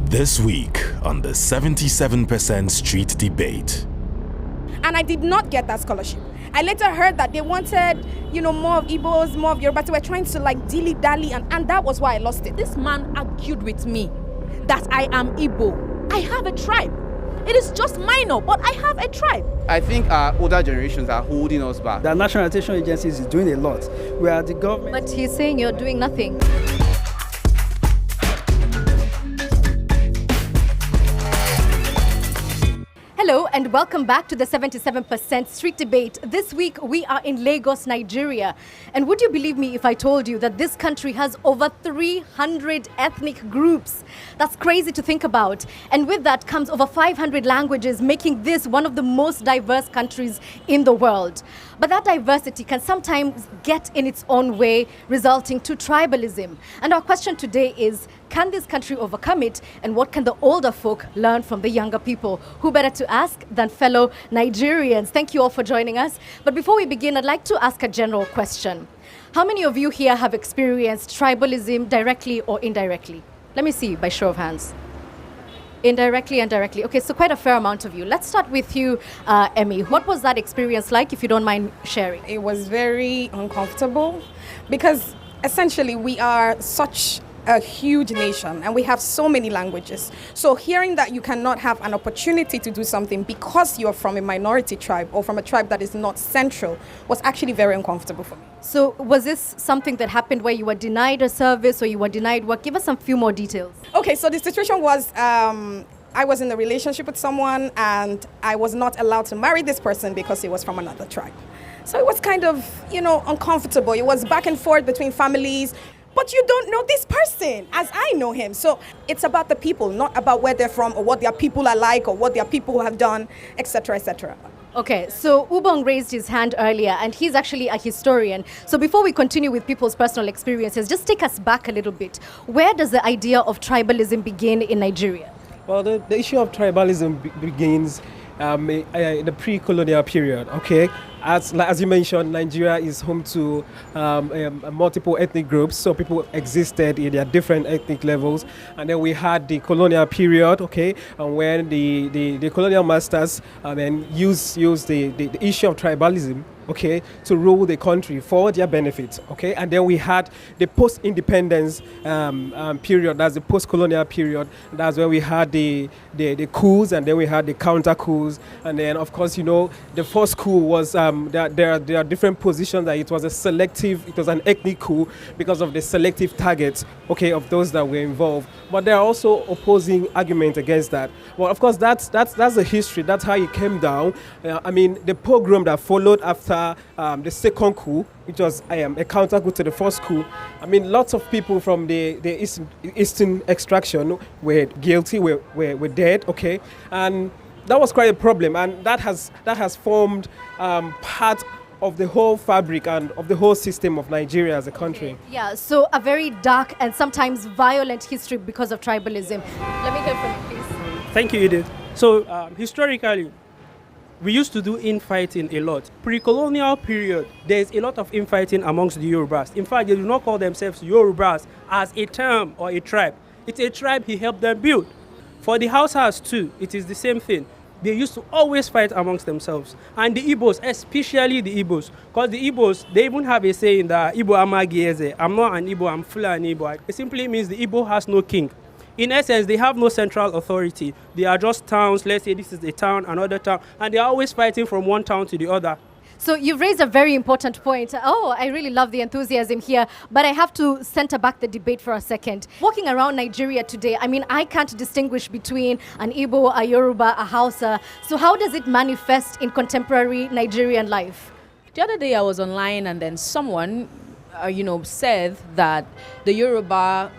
This week on the 77% Street Debate. And I did not get that scholarship. I later heard that they wanted, more of Igbos, more of Yoruba. They were trying to dilly-dally, and that was why I lost it. This man argued with me that I am Igbo. I have a tribe. It is just minor, but I have a tribe. I think our older generations are holding us back. The National Attention Agencies is doing a lot. We are the government. But he's saying you're doing nothing. Hello and welcome back to the 77% Street Debate. This week we are in Lagos, Nigeria. And would you believe me if I told you that this country has over 300 ethnic groups? That's crazy to think about. And with that comes over 500 languages, making this one of the most diverse countries in the world. But that diversity can sometimes get in its own way, resulting to tribalism. And our question today is, can this country overcome it? And what can the older folk learn from the younger people? Who better to ask than fellow Nigerians? Thank you all for joining us. But before we begin, I'd like to ask a general question. How many of you here have experienced tribalism directly or indirectly? Let me see by show of hands. Indirectly and directly. Okay, so quite a fair amount of you. Let's start with you, Emmy. What was that experience like, if you don't mind sharing? It was very uncomfortable because essentially we are such a huge nation and we have so many languages. So hearing that you cannot have an opportunity to do something because you're from a minority tribe or from a tribe that is not central was actually very uncomfortable for me. So was this something that happened where you were denied a service or you were denied work? Give us some few more details. Okay, so the situation was I was in a relationship with someone and I was not allowed to marry this person because he was from another tribe. So it was kind of, uncomfortable. It was back and forth between families. But you don't know this person as I know him. So it's about the people, not about where they're from or what their people are like or what their people have done, etc., etc. Okay, so Ubong raised his hand earlier and he's actually a historian. So before we continue with people's personal experiences, just take us back a little bit. Where does the idea of tribalism begin in Nigeria? Well, the issue of tribalism begins in the pre-colonial period, okay? As you mentioned, Nigeria is home to multiple ethnic groups, so people existed in their different ethnic levels. And then we had the colonial period, okay, and when the colonial masters then used the issue of tribalism, okay, to rule the country for their benefit, okay? And then we had the post-independence period, that's the post-colonial period. That's where we had the coups, and then we had the counter-coups. And then, of course, the first coup was, there are different positions that it was an ethnic coup because of the selective targets, okay, of those that were involved. But there are also opposing arguments against that. Well, of course, that's the history. That's how it came down. The pogrom that followed after the second coup, which was a counter coup to the first coup. Lots of people from the Eastern extraction were guilty, were dead, okay, and that was quite a problem, and that has formed part of the whole fabric and of the whole system of Nigeria as a country. Okay. Yeah, so a very dark and sometimes violent history because of tribalism. Let me hear from you, please. Thank you, Edith. So historically, we used to do infighting a lot. Pre-colonial period, there's a lot of infighting amongst the Yorubas. In fact, they do not call themselves Yorubas as a term or a tribe. It's a tribe he helped them build. For the Hausas too, it is the same thing. They used to always fight amongst themselves. And the Igbos, especially the Igbos, because the Igbos, they even have a saying that Igbo Amagieze, I'm not an Igbo, I'm Fulani Igbo. It simply means the Igbo has no king. In essence, they have no central authority. They are just towns. Let's say this is a town, another town, and they are always fighting from one town to the other. So you've raised a very important point. Oh, I really love the enthusiasm here, but I have to center back the debate for a second. Walking around Nigeria today, I can't distinguish between an Igbo, a Yoruba, a Hausa. So how does it manifest in contemporary Nigerian life? The other day I was online and then someone, said that the Yoruba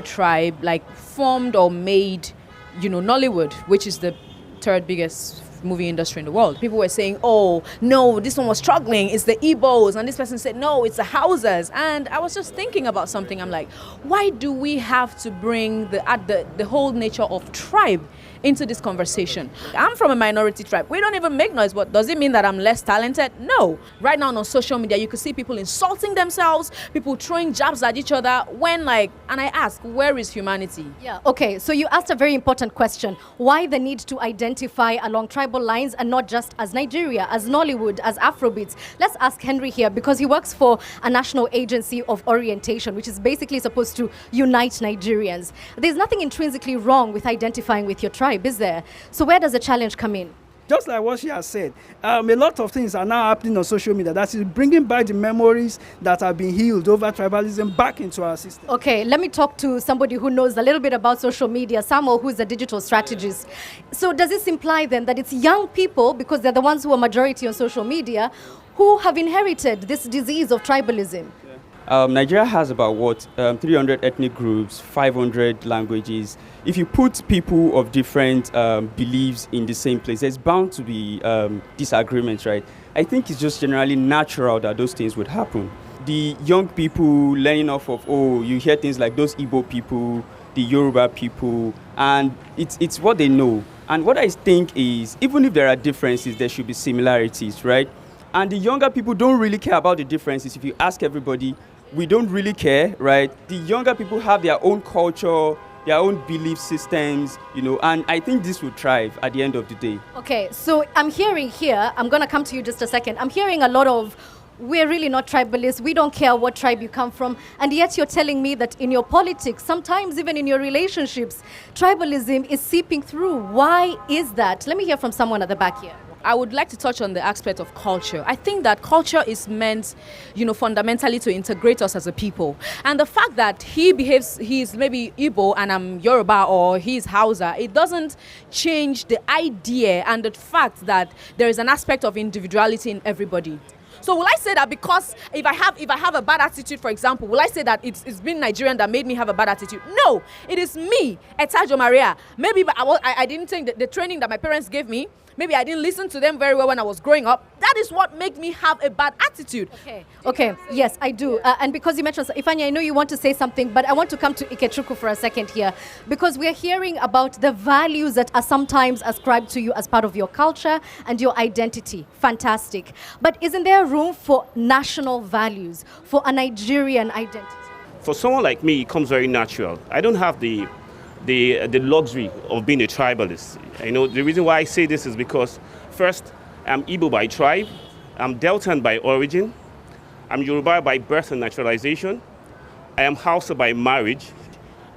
tribe formed or made, Nollywood, which is the third biggest movie industry in the world. People were saying, oh, no, this one was struggling. It's the Igbos. And this person said, no, it's the Hausas. And I was just thinking about something. I'm like, why do we have to bring the whole nature of tribe into this conversation? I'm from a minority tribe. We don't even make noise, but does it mean that I'm less talented? No. Right now on social media, you can see people insulting themselves, people throwing jabs at each other and I ask, where is humanity? Yeah, okay, so you asked a very important question. Why the need to identify along tribal lines and not just as Nigeria, as Nollywood, as Afrobeats? Let's ask Henry here, because he works for a national agency of orientation, which is basically supposed to unite Nigerians. There's nothing intrinsically wrong with identifying with your tribe, is there? So where does the challenge come in? Just like what she has said, a lot of things are now happening on social media that is bringing back the memories that have been healed over tribalism back into our system. Okay, let me talk to somebody who knows a little bit about social media, Samuel, who's a digital strategist. So does this imply then that it's young people, because they're the ones who are majority on social media, who have inherited this disease of tribalism? Nigeria has about 300 ethnic groups, 500 languages. If you put people of different beliefs in the same place, there's bound to be disagreements, right? I think it's just generally natural that those things would happen. The young people learning off of, you hear things like those Igbo people, the Yoruba people, and it's what they know. And what I think is, even if there are differences, there should be similarities, right? And the younger people don't really care about the differences. If you ask everybody, we don't really care, right? The younger people have their own culture, their own belief systems, and I think this will thrive at the end of the day. Okay, so I'm hearing here, I'm going to come to you just a second. I'm hearing a lot of, we're really not tribalists, we don't care what tribe you come from, and yet you're telling me that in your politics, sometimes even in your relationships, tribalism is seeping through. Why is that? Let me hear from someone at the back here. I would like to touch on the aspect of culture. I think that culture is meant, fundamentally to integrate us as a people. And the fact that he's maybe Igbo and I'm Yoruba, or he's Hausa, it doesn't change the idea and the fact that there is an aspect of individuality in everybody. So will I say that because if I have a bad attitude, for example, will I say that it's being Nigerian that made me have a bad attitude? No, it is me, Etajo Maria. Maybe I didn't think the training that my parents gave me, maybe I didn't listen to them very well when I was growing up. That is what made me have a bad attitude. Okay. Yes, I do. And because you mentioned, Ifeanyi, I know you want to say something, but I want to come to Ikechukwu for a second here, because we're hearing about the values that are sometimes ascribed to you as part of your culture and your identity. Fantastic. But isn't there room for national values, for a Nigerian identity? For someone like me, it comes very natural. I don't have the luxury of being a tribalist. The reason why I say this is because, first, I'm Igbo by tribe, I'm Deltan by origin, I'm Yoruba by birth and naturalization, I am Hausa by marriage,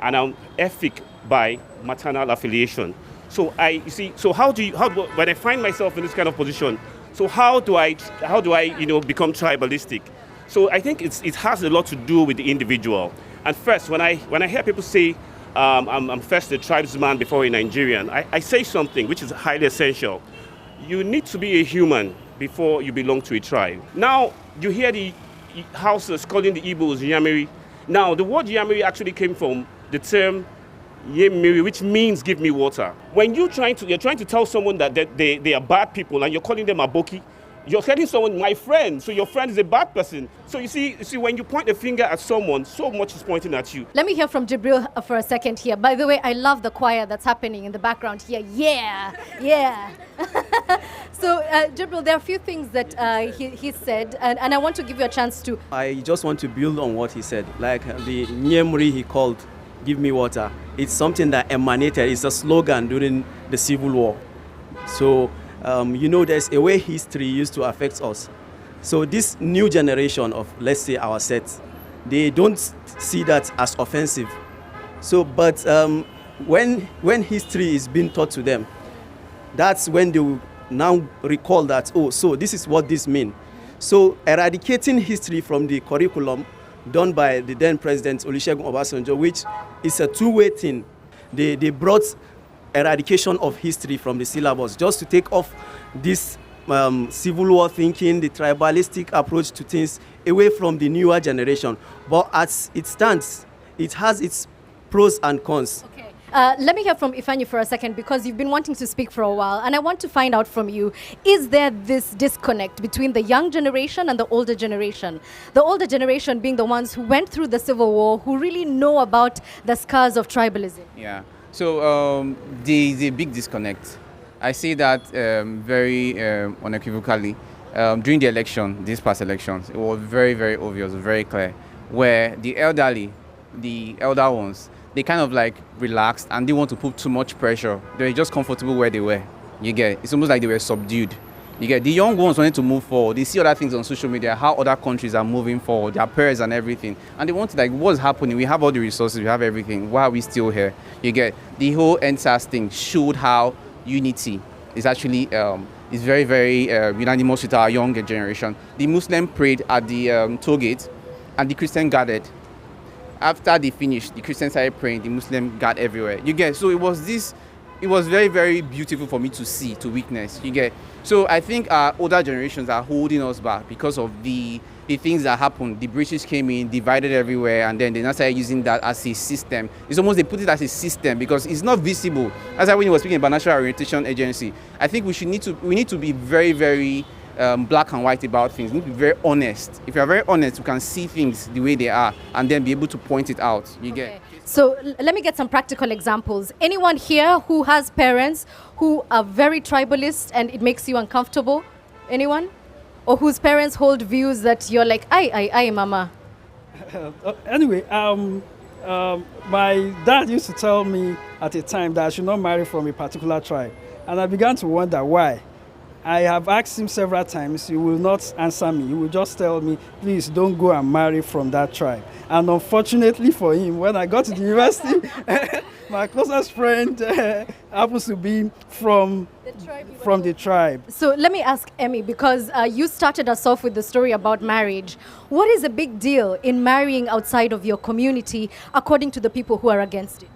and I'm Efik by maternal affiliation. So when I find myself in this kind of position, so how do I become tribalistic? So I think it has a lot to do with the individual. And first, when I hear people say, I'm first a tribesman before a Nigerian, I say something which is highly essential. You need to be a human before you belong to a tribe. Now, you hear the Hausas calling the Igbos Yamiri. Now, the word Yamiri actually came from the term Yemiri, which means give me water. When you're trying to tell someone that they are bad people and you're calling them Aboki, you're telling someone, my friend, so your friend is a bad person. So you see, when you point a finger at someone, so much is pointing at you. Let me hear from Jibril for a second here. By the way, I love the choir that's happening in the background here. Yeah. So, Jibril, there are a few things that he said, and I want to give you a chance to... I just want to build on what he said. Like the Nyemri he called, give me water. It's something that emanated, it's a slogan during the Civil War. So, there's a way history used to affect us. So this new generation of, let's say, our set, they don't see that as offensive. So, but when history is being taught to them, that's when they will now recall that, so this is what this means. So eradicating history from the curriculum done by the then President Olusegun Obasanjo, which is a two-way thing. They brought eradication of history from the syllabus just to take off this civil war thinking, the tribalistic approach to things away from the newer generation. But as it stands, it has its pros and cons. Okay. Let me hear from Ifeanyi for a second, because you've been wanting to speak for a while, and I want to find out from you, is there this disconnect between the young generation and the older generation? The older generation being the ones who went through the Civil War, who really know about the scars of tribalism. Yeah. So there's a big disconnect. I say that very unequivocally. During the election, these past elections, it was very, very obvious, very clear, where the elder ones, they kind of like relaxed and didn't want to put too much pressure. They were just comfortable where they were. You get, it's almost like they were subdued. You get, the young ones wanted to move forward. They see other things on social media, how other countries are moving forward, their peers and everything. And they want to like, what's happening? We have all the resources, we have everything. Why are we still here? You get, the whole NSAS thing showed how unity is actually is very, very unanimous with our younger generation. The Muslim prayed at the toll gate and the Christian gathered. After they finished, the Christians started praying, the Muslim got everywhere. You get, so it was very, very beautiful for me to see, to witness. You get, so I think our older generations are holding us back because of the things that happened. The British came in, divided everywhere, and then they now started using that as a system. It's almost they put it as a system because it's not visible. That's why when you were speaking about National Orientation Agency, I think we need to be very, very black and white about things. We need to be very honest. If you're very honest, you can see things the way they are and then be able to point it out. You get. So let me get some practical examples. Anyone here who has parents who are very tribalist and it makes you uncomfortable? Anyone? Or whose parents hold views that you're like, aye, mama? Anyway, my dad used to tell me at a time that I should not marry from a particular tribe. And I began to wonder why. I have asked him several times, he will not answer me. He will just tell me, please don't go and marry from that tribe. And unfortunately for him, when I got to the university, my closest friend happens to be from the tribe. So let me ask Emmy, because you started us off with the story about marriage. What is a big deal in marrying outside of your community, according to the people who are against it?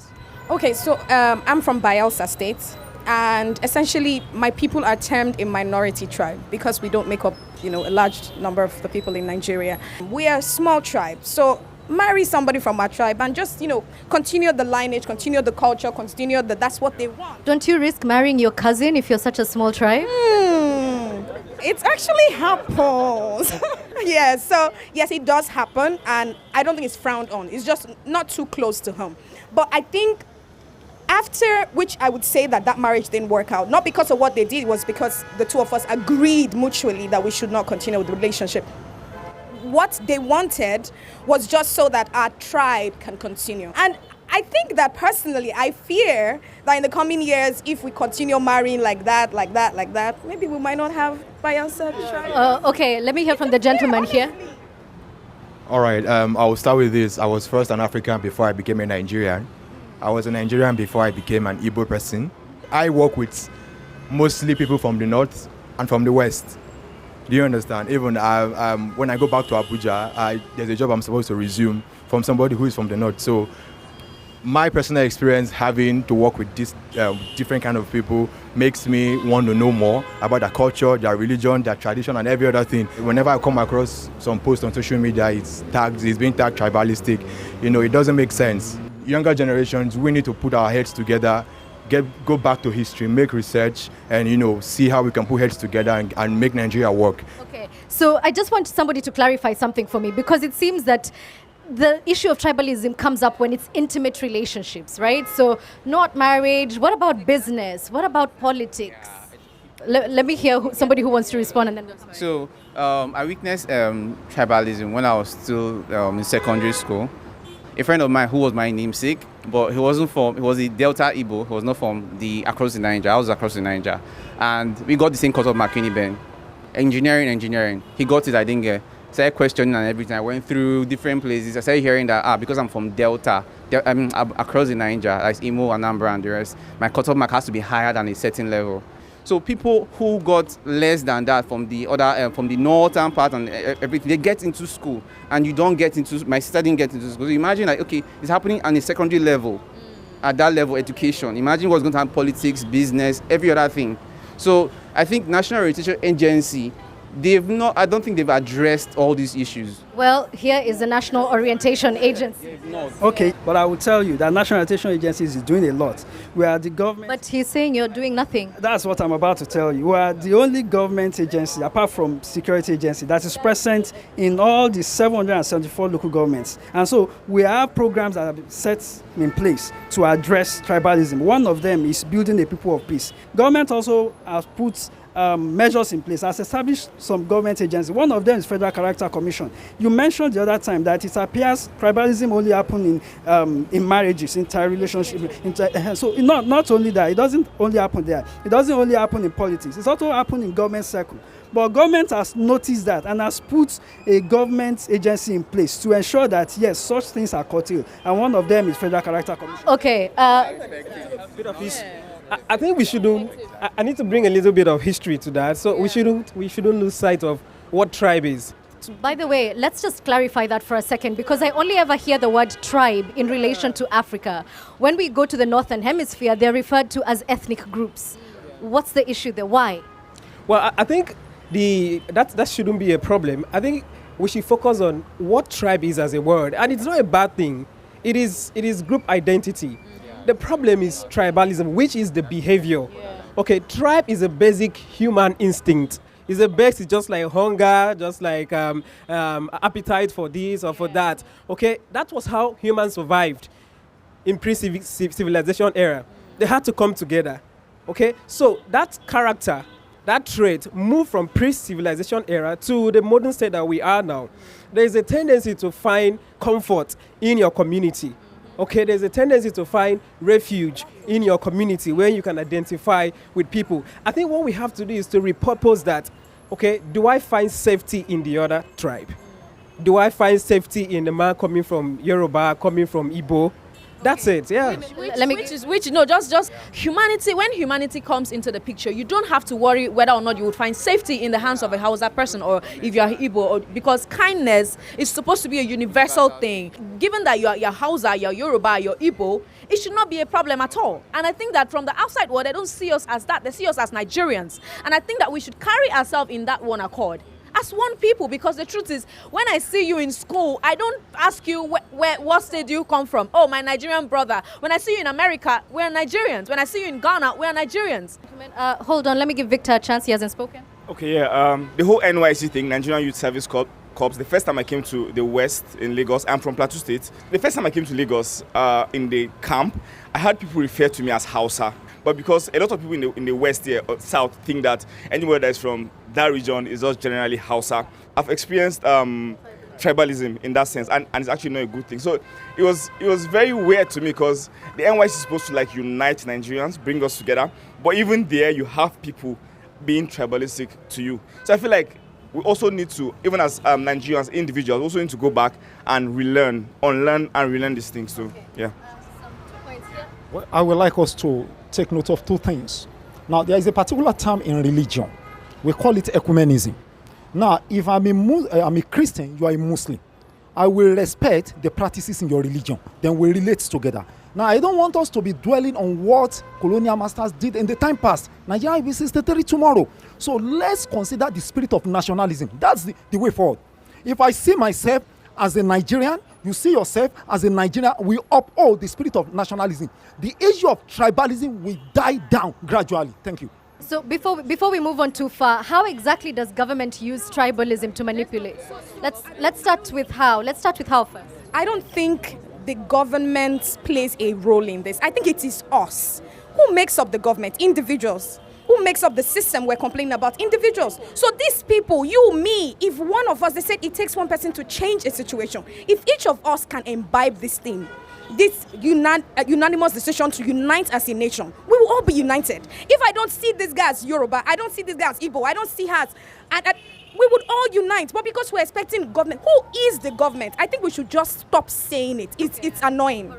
Okay, so I'm from Bayelsa State. And essentially, my people are termed a minority tribe because we don't make up, a large number of the people in Nigeria. We are a small tribe, so marry somebody from our tribe and just, continue the lineage, continue the culture, continue that's what they want. Don't you risk marrying your cousin if you're such a small tribe? It actually happens. Yes, so yes, it does happen, and I don't think it's frowned on. It's just not too close to home. But I think after which I would say that marriage didn't work out, not because of what they did, it was because the two of us agreed mutually that we should not continue with the relationship. What they wanted was just so that our tribe can continue. And I think that personally, I fear that in the coming years, if we continue marrying like that, maybe we might not have Bayelsa tribe. Okay, let me hear from the gentleman here. All right, I will start with this. I was first an African before I became a Nigerian. I was a Nigerian before I became an Igbo person. I work with mostly people from the north and from the west. Do you understand? Even when I go back to Abuja, there's a job I'm supposed to resume from somebody who is from the north. So my personal experience having to work with this different kind of people makes me want to know more about their culture, their religion, their tradition, and every other thing. Whenever I come across some post on social media, it's being tagged tribalistic. It doesn't make sense. Younger generations, we need to put our heads together, go back to history, make research, and see how we can put heads together and make Nigeria work. Okay, so I just want somebody to clarify something for me, because it seems that the issue of tribalism comes up when it's intimate relationships, right? So not marriage. What about business? What about politics? Let me hear somebody who wants to respond, and then. So I witnessed tribalism when I was still in secondary school. A friend of mine who was my namesake, but he was a Delta Igbo. He was not from across the Niger. I was across the Niger. And we got the same cut of McKinney Ben. Engineering. He got it, I didn't get. Started questioning and everything. I went through different places. I started hearing that, because I'm from Delta, across the Niger, like Imo, Anambra, and the rest, my cut-off mark has to be higher than a certain level. So people who got less than that from the other, from the northern part and everything, they get into school, and you don't get into. My sister didn't get into school. So imagine, it's happening on a secondary level, at that level, education. Imagine what's going to happen: politics, business, every other thing. So I think National Orientation Agency I don't think they've addressed all these issues. Well, here is the National Orientation Agency. Okay, but I will tell you that National Orientation Agency is doing a lot. We are the government. But he's saying you're doing nothing. That's what I'm about to tell you. We are the only government agency, apart from security agency, that is present in all the 774 local governments. And so we have programs that have been set in place to address tribalism. One of them is building a people of peace. Government also has put measures in place, has established some government agencies. One of them is Federal Character Commission. You mentioned the other time that it appears tribalism only happen in marriages, interrelationship. So not only that, it doesn't only happen there. It doesn't only happen in politics. It's also happen in government circle. But government has noticed that and has put a government agency in place to ensure that, yes, such things are curtailed. And one of them is Federal Character Commission. Okay. I think we shouldn't. I need to bring a little bit of history to that. So we shouldn't lose sight of what tribe is. By the way, let's just clarify that for a second, because I only ever hear the word tribe in relation to Africa. When we go to the Northern Hemisphere, they're referred to as ethnic groups. What's the issue there? Why? Well, I think that shouldn't be a problem. I think we should focus on what tribe is as a word, and it's not a bad thing. It is group identity. The problem is tribalism, which is the behavior. Okay, tribe is a basic human instinct. It's a basic, just like hunger, just like appetite for this or for that. Okay, that was how humans survived in pre-civilization era. They had to come together. Okay, so that character, that trait moved from pre-civilization era to the modern state that we are now. There is a tendency to find comfort in your community. Okay, there's a tendency to find refuge in your community where you can identify with people. I think what we have to do is to repurpose that. Okay, do I find safety in the other tribe? Do I find safety in the man coming from Yoruba, coming from Igbo? That's it, yeah. Just humanity. When humanity comes into the picture, you don't have to worry whether or not you would find safety in the hands of a Hausa person or if you are Igbo, because kindness is supposed to be a universal thing. Given that you're Hausa, you're Yoruba, you're Igbo, it should not be a problem at all. And I think that from the outside world, they don't see us as that. They see us as Nigerians. And I think that we should carry ourselves in that one accord, as one people, because the truth is, when I see you in school, I don't ask you what state do you come from. Oh, my Nigerian brother. When I see you in America, we're Nigerians. When I see you in Ghana, we're Nigerians. Hold on, let me give Victor a chance. He hasn't spoken. Okay, yeah. The whole NYC thing, Nigerian Youth Service Corps, the first time I came to the West in Lagos, I'm from Plateau State. The first time I came to Lagos in the camp, I had people refer to me as Hausa. But because a lot of people in the West here, or South, think that anyone that is from that region is just generally Hausa. I've experienced tribalism in that sense, and it's actually not a good thing. So it was very weird to me, because the NYC is supposed to like unite Nigerians, bring us together. But even there, you have people being tribalistic to you. So I feel like we also need to, even as Nigerians, individuals, also need to go back and unlearn and relearn these things too. Yeah. Well, I would like us to take note of two things. Now, there is a particular term in religion. We call it ecumenism. Now, if I'm a Christian, you are a Muslim, I will respect the practices in your religion. Then we relate together. Now, I don't want us to be dwelling on what colonial masters did in the time past. Nigeria will be 63 tomorrow. So let's consider the spirit of nationalism. That's the way forward. If I see myself as a Nigerian, you see yourself as a Nigerian, we uphold the spirit of nationalism. The issue of tribalism will die down gradually. Thank you. So before we move on too far, how exactly does government use tribalism to manipulate? Let's start with how. Let's start with how first. I don't think the government plays a role in this. I think it is us. Who makes up the government? Individuals. Who makes up the system we're complaining about? Individuals. So these people, you, me, if one of us, they said it takes one person to change a situation. If each of us can imbibe this thing, this unanimous decision to unite as a nation, we will all be united. If I don't see this guy as Yoruba, I don't see this guy as Igbo, I don't see her as... we would all unite. But because we're expecting government, who is the government? I think we should just stop saying it. It's annoying.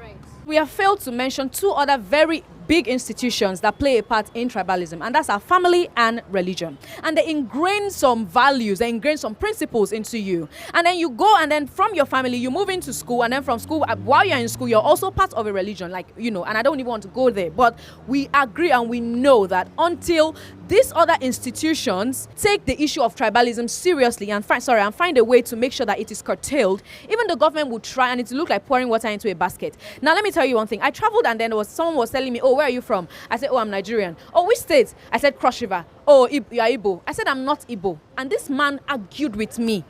We have failed to mention two other very big institutions that play a part in tribalism, and that's our family and religion. And they ingrain some values, they ingrain some principles into you. And then you go, and then from your family, you move into school, and then from school, while you're in school, you're also part of a religion, like, you know, and I don't even want to go there, but we agree and we know that until these other institutions take the issue of tribalism seriously and find a way to make sure that it is curtailed, even the government will try, and it will look like pouring water into a basket. Now, let me tell you one thing. I traveled, and then someone was telling me, oh, where are you from? I said, oh, I'm Nigerian. Oh, which state? I said, Cross River. Oh, you are Igbo. I said, I'm not Igbo. And this man argued with me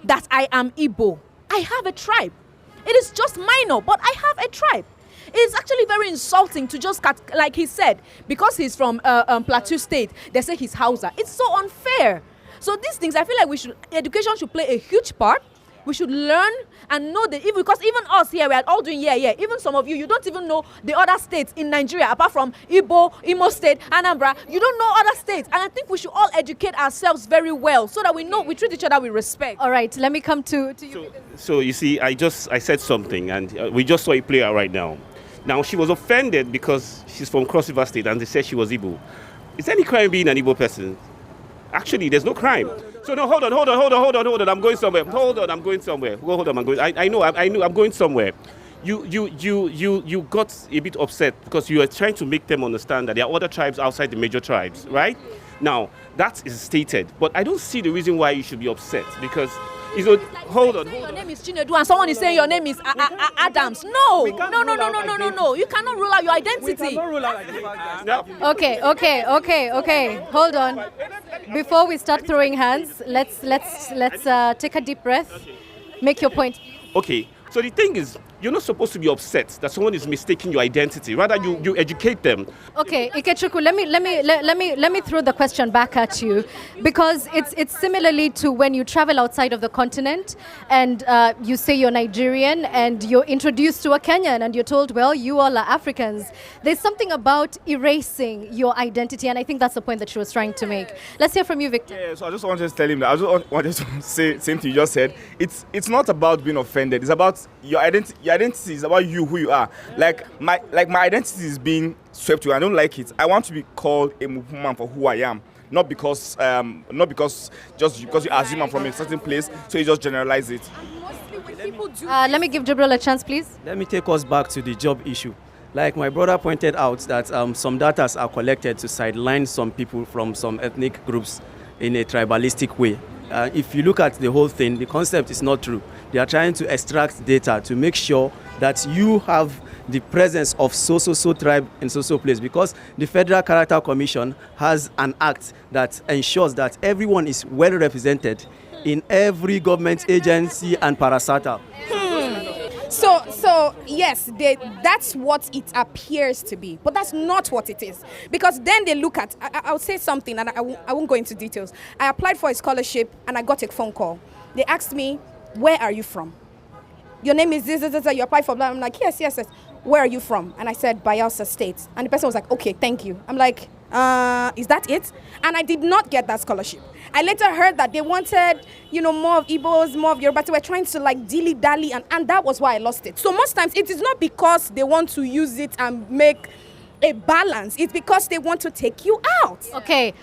that I am Igbo. I have a tribe. It is just minor, but I have a tribe. It's actually very insulting to just cut, like he said, because he's from Plateau State, they say he's Hausa. It's so unfair. So these things, I feel like education should play a huge part. We should learn and know that, because even us here, we are all doing even some of you don't even know the other states in Nigeria, apart from Igbo, Imo State, Anambra. You don't know other states. And I think we should all educate ourselves very well so that we know we treat each other with respect. All right, let me come to you. So you see, I said something, and we just saw it play out right now. Now, she was offended because she's from Cross River State and they said she was Igbo. Is there any crime being an Igbo person? Actually, there's no crime. So no, hold on. I'm going somewhere. Hold on, I'm going somewhere. Hold on, I'm going. I know, I'm going somewhere. You got a bit upset because you are trying to make them understand that there are other tribes outside the major tribes, right? Now, that is stated, but I don't see the reason why you should be upset because, you know, hold on. Your name is Chinedu and someone is saying your name is Adams. No. You cannot rule out your identity. We cannot rule out identity. Okay. Hold on. Before we start throwing hands, let's take a deep breath. Make your point. Okay. So the thing is, you're not supposed to be upset that someone is mistaking your identity. Rather, you educate them. Okay, Ikechukwu, let me throw the question back at you, because it's similarly to when you travel outside of the continent and you say you're Nigerian and you're introduced to a Kenyan and you're told, well, you all are Africans. There's something about erasing your identity, and I think that's the point that she was trying to make. Let's hear from you, Victor. Yeah, so I just wanted to tell him that I just wanted to say same thing you just said. It's not about being offended. It's about your identity. Your identity is about you, who you are. Like my identity is being swept away. I don't like it. I want to be called a Muhammad for who I am, not because just because you assume I'm from a certain place, so you just generalize it. Let me give Jibril a chance, please. Let me take us back to the job issue. Like my brother pointed out that some data are collected to sideline some people from some ethnic groups in a tribalistic way. If you look at the whole thing, the concept is not true. They are trying to extract data to make sure that you have the presence of so tribe in so place, because the Federal Character Commission has an act that ensures that everyone is well represented in every government agency and parastatal. So yes, that's what it appears to be, but that's not what it is. Because then they look at, I'll say something, and I won't go into details. I applied for a scholarship, and I got a phone call. They asked me, where are you from? Your name is this, you applied for blah. I'm like, yes. Where are you from? And I said, Bayelsa State. And the person was like, okay, thank you. I'm like, is that it? And I did not get that scholarship. I later heard that they wanted, more of Igbos, more of Yoruba. They were trying to dilly-dally, and that was why I lost it. So most times it is not because they want to use it and make a balance. It's because they want to take you out. Okay.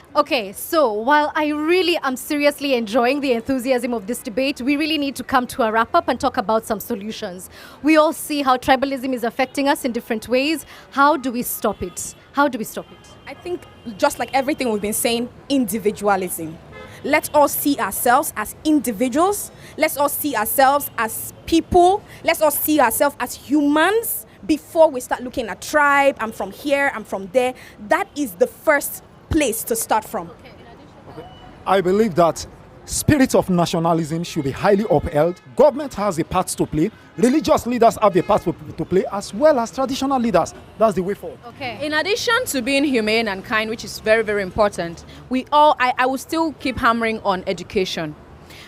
So while I really am seriously enjoying the enthusiasm of this debate, we really need to come to a wrap-up and talk about some solutions. We all see how tribalism is affecting us in different ways. How do we stop it? I think, just like everything we've been saying, individualism. Let's all see ourselves as individuals. Let's all see ourselves as people. Let's all see ourselves as humans before we start looking at tribe. I'm from here, I'm from there. That is the first place to start from. I believe that spirit of nationalism should be highly upheld. Government has a part to play. Religious leaders have a part to play, as well as traditional leaders. That's the way forward. Okay. In addition to being humane and kind, which is very, very important, I will still keep hammering on education.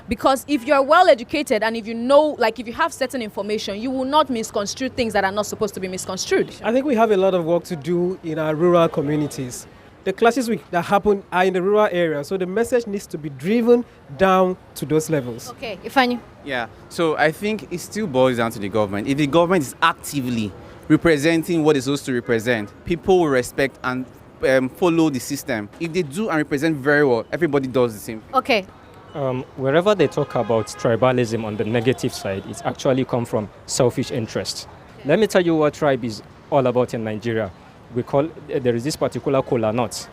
Because if you're well educated and if you know, if you have certain information, you will not misconstrue things that are not supposed to be misconstrued. I think we have a lot of work to do in our rural communities. The clashes that happen are in the rural area, so the message needs to be driven down to those levels. Okay, Ifeanyi. Yeah, so I think it still boils down to the government. If the government is actively representing what it's supposed to represent, people will respect and follow the system. If they do and represent very well, everybody does the same. Okay. Wherever they talk about tribalism on the negative side, it's actually come from selfish interests. Let me tell you what tribe is all about in Nigeria. There is this particular kola nut.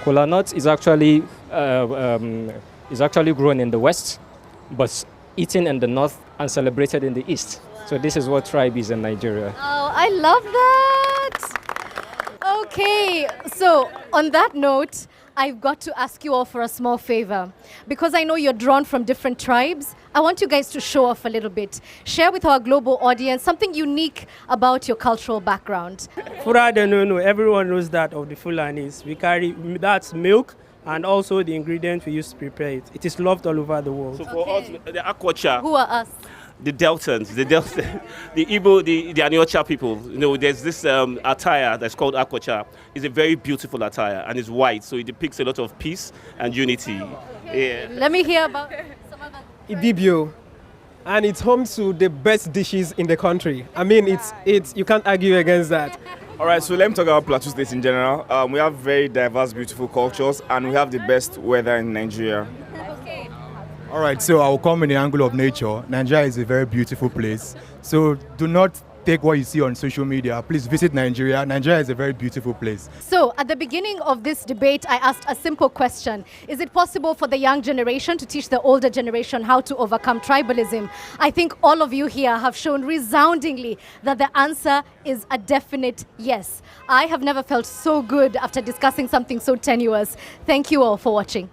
Kola nut is actually grown in the west, but eaten in the north and celebrated in the east. So this is what tribe is in Nigeria. Oh, I love that. Okay, so on that note, I've got to ask you all for a small favor. Because I know you're drawn from different tribes, I want you guys to show off a little bit. Share with our global audience something unique about your cultural background. Fura de no, everyone knows that of the Fulanis. We carry, that's milk and also the ingredients we use to prepare it. It is loved all over the world. So for us, the Akwacha. Who are us? The Deltans, the Igbo, the Aniocha people. There's this attire that's called Akwacha. It's a very beautiful attire and it's white, so it depicts a lot of peace and unity. Okay. Yeah. Let me hear about some of the Ibibio, and it's home to the best dishes in the country. I mean, it's you can't argue against that. All right, so let me talk about Plateau State in general. We have very diverse, beautiful cultures, and we have the best weather in Nigeria. All right, so I'll come in the angle of nature. Nigeria is a very beautiful place. So do not take what you see on social media. Please visit Nigeria. Nigeria is a very beautiful place. So at the beginning of this debate, I asked a simple question. Is it possible for the young generation to teach the older generation how to overcome tribalism? I think all of you here have shown resoundingly that the answer is a definite yes. I have never felt so good after discussing something so tenuous. Thank you all for watching.